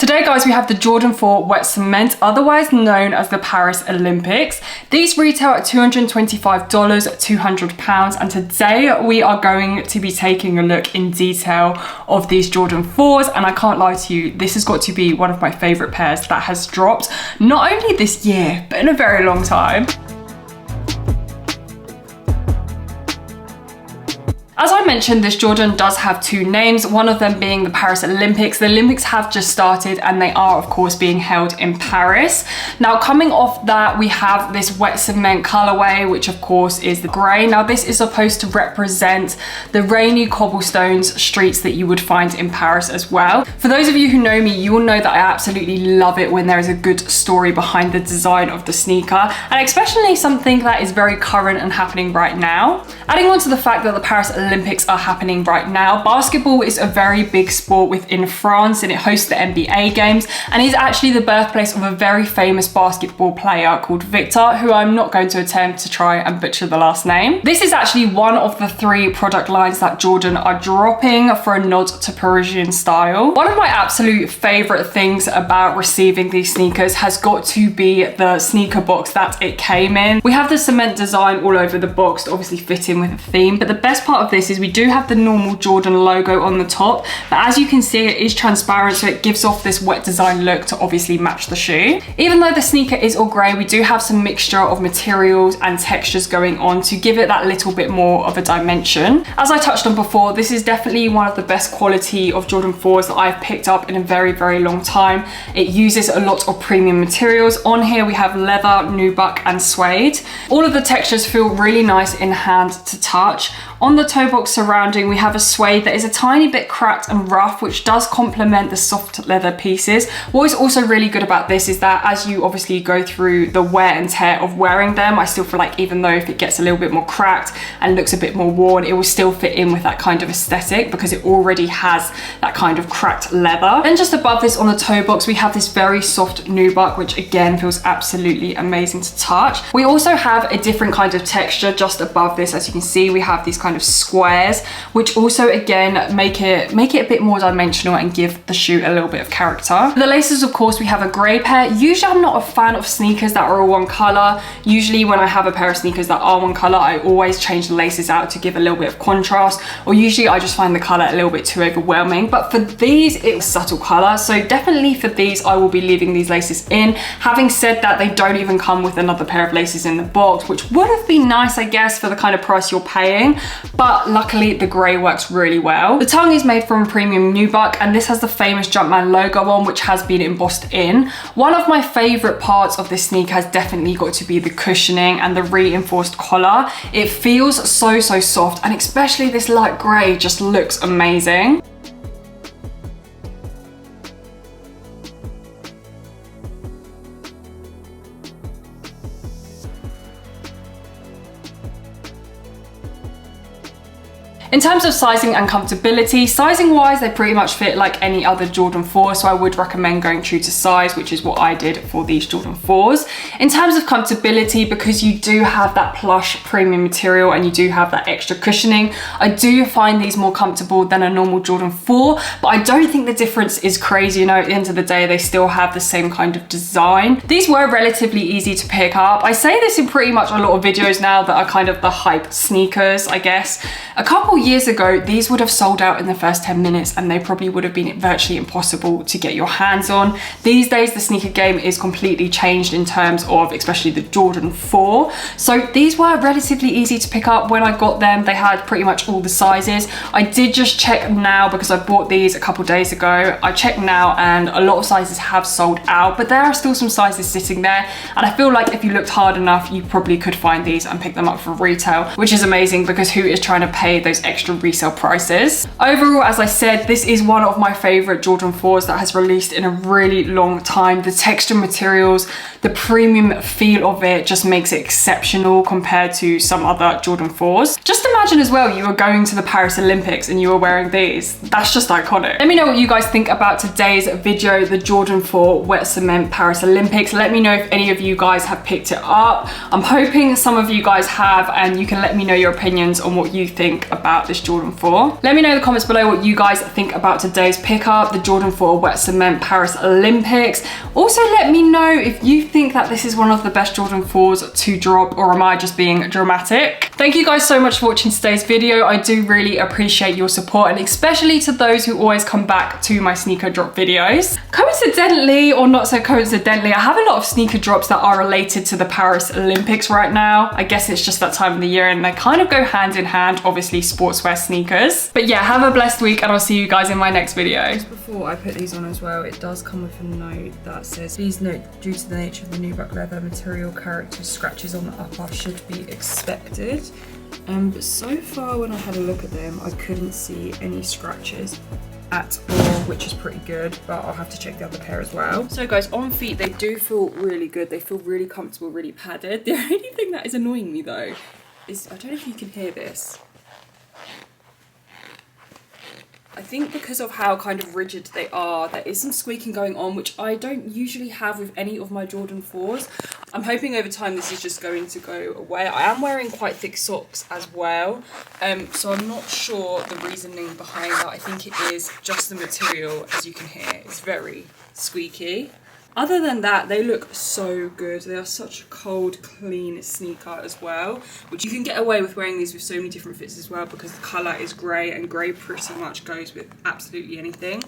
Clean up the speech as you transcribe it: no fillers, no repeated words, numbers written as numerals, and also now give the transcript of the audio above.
Today guys, we have the Jordan 4 Wet Cement, otherwise known as the Paris Olympics. These retail at $225, £200, and today we are going to be taking a look in detail of these Jordan 4s, and I can't lie to you, this has got to be one of my favorite pairs that has dropped, not only this year, but in a very long time. As I mentioned, this Jordan does have two names, one of them being the Paris Olympics. The Olympics have just started and they are of course being held in Paris. Now coming off that, we have this wet cement colorway, which of course is the grey. Now this is supposed to represent the rainy cobblestones streets that you would find in Paris as well. For those of you who know me, you will know that I absolutely love it when there is a good story behind the design of the sneaker, and especially something that is very current and happening right now. Adding on to the fact that the Paris Olympics are happening right now, basketball is a very big sport within France and it hosts the NBA games and is actually the birthplace of a very famous basketball player called Victor, who I'm not going to attempt to try and butcher the last name. This is actually one of the 3 product lines that Jordan are dropping for a nod to Parisian style. One of my absolute favorite things about receiving these sneakers has got to be the sneaker box that it came in. We have the cement design all over the box to obviously fit in with the theme, but the best part of this is we do have the normal Jordan logo on the top, but as you can see it is transparent, so it gives off this wet design look to obviously match the shoe. Even though the sneaker is all grey, we do have some mixture of materials and textures going on to give it that little bit more of a dimension. As I touched on before, this is definitely one of the best quality of Jordan 4s that I've picked up in a very, very long time. It uses a lot of premium materials. On here we have leather, nubuck and suede. All of the textures feel really nice in hand to touch. On the toe box surrounding, we have a suede that is a tiny bit cracked and rough, which does complement the soft leather pieces. What is also really good about this is that as you obviously go through the wear and tear of wearing them, I still feel like even though if it gets a little bit more cracked and looks a bit more worn, it will still fit in with that kind of aesthetic because it already has that kind of cracked leather. Then just above this on the toe box, we have this very soft nubuck, which again feels absolutely amazing to touch. We also have a different kind of texture just above this. As you can see, we have these kind of squares, which also again make it a bit more dimensional and give the shoe a little bit of character. The laces, of course, we have a grey pair. Usually I'm not a fan of sneakers that are all one color. Usually when I have a pair of sneakers that are one color, I always change the laces out to give a little bit of contrast, or usually I just find the color a little bit too overwhelming. But for these, it's subtle color, so definitely for these I will be leaving these laces in. Having said that, they don't even come with another pair of laces in the box, which would have been nice, I guess, for the kind of price you're paying, but luckily the grey works really well. The tongue is made from premium nubuck, and this has the famous Jumpman logo on, which has been embossed in. One of my favorite parts of this sneaker has definitely got to be the cushioning and the reinforced collar. It feels so soft, and especially this light grey just looks amazing. In terms of sizing and comfortability, sizing wise, they pretty much fit like any other Jordan 4, so I would recommend going true to size, which is what I did for these Jordan 4s. In terms of comfortability, because you do have that plush premium material and you do have that extra cushioning, I do find these more comfortable than a normal Jordan 4, but I don't think the difference is crazy. You know, at the end of the day, they still have the same kind of design. These were relatively easy to pick up. I say this in pretty much a lot of videos now that are kind of the hype sneakers, I guess. A couple years ago, these would have sold out in the first 10 minutes and they probably would have been virtually impossible to get your hands on. These days, the sneaker game is completely changed in terms of especially the Jordan 4. So these were relatively easy to pick up. When I got them, they had pretty much all the sizes. I did just check now because I bought these a couple days ago. I checked now and a lot of sizes have sold out, but there are still some sizes sitting there. And I feel like if you looked hard enough, you probably could find these and pick them up for retail, which is amazing because who is trying to pay those extra resale prices? Overall, as I said, this is one of my favorite Jordan 4s that has released in a really long time. The texture materials, the premium feel of it just makes it exceptional compared to some other Jordan 4s. Just imagine as well, you were going to the Paris Olympics and you were wearing these. That's just iconic. Let me know what you guys think about today's video, the Jordan 4 Wet Cement Paris Olympics. Let me know if any of you guys have picked it up. I'm hoping some of you guys have, and you can let me know your opinions on what you think about about this Jordan 4. Let me know in the comments below what you guys think about today's pickup, the Jordan 4 Wet Cement Paris Olympics. Also, let me know if you think that this is one of the best Jordan 4s to drop, or am I just being dramatic? Thank you guys so much for watching today's video. I do really appreciate your support, and especially to those who always come back to my sneaker drop videos. Coincidentally, or not so coincidentally, I have a lot of sneaker drops that are related to the Paris Olympics right now. I guess it's just that time of the year and they kind of go hand in hand, obviously sportswear sneakers. But yeah, have a blessed week and I'll see you guys in my next video. Just before I put these on as well, it does come with a note that says, please note, due to the nature of the nubuck leather material, character scratches on the upper should be expected. But so far when I had a look at them, I couldn't see any scratches at all, which is pretty good, but I'll have to check the other pair as well. So guys, on feet, they do feel really good. They feel really comfortable, really padded. The only thing that is annoying me though is, I don't know if you can hear this. I think because of how kind of rigid they are, there is some squeaking going on, which I don't usually have with any of my Jordan 4s. I'm hoping over time this is just going to go away. I am wearing quite thick socks as well, so I'm not sure the reasoning behind that. I think it is just the material, as you can hear. It's very squeaky. Other than that, they look so good. They are such a cold, clean sneaker as well, which you can get away with wearing these with so many different fits as well, because the colour is grey and grey pretty much goes with absolutely anything.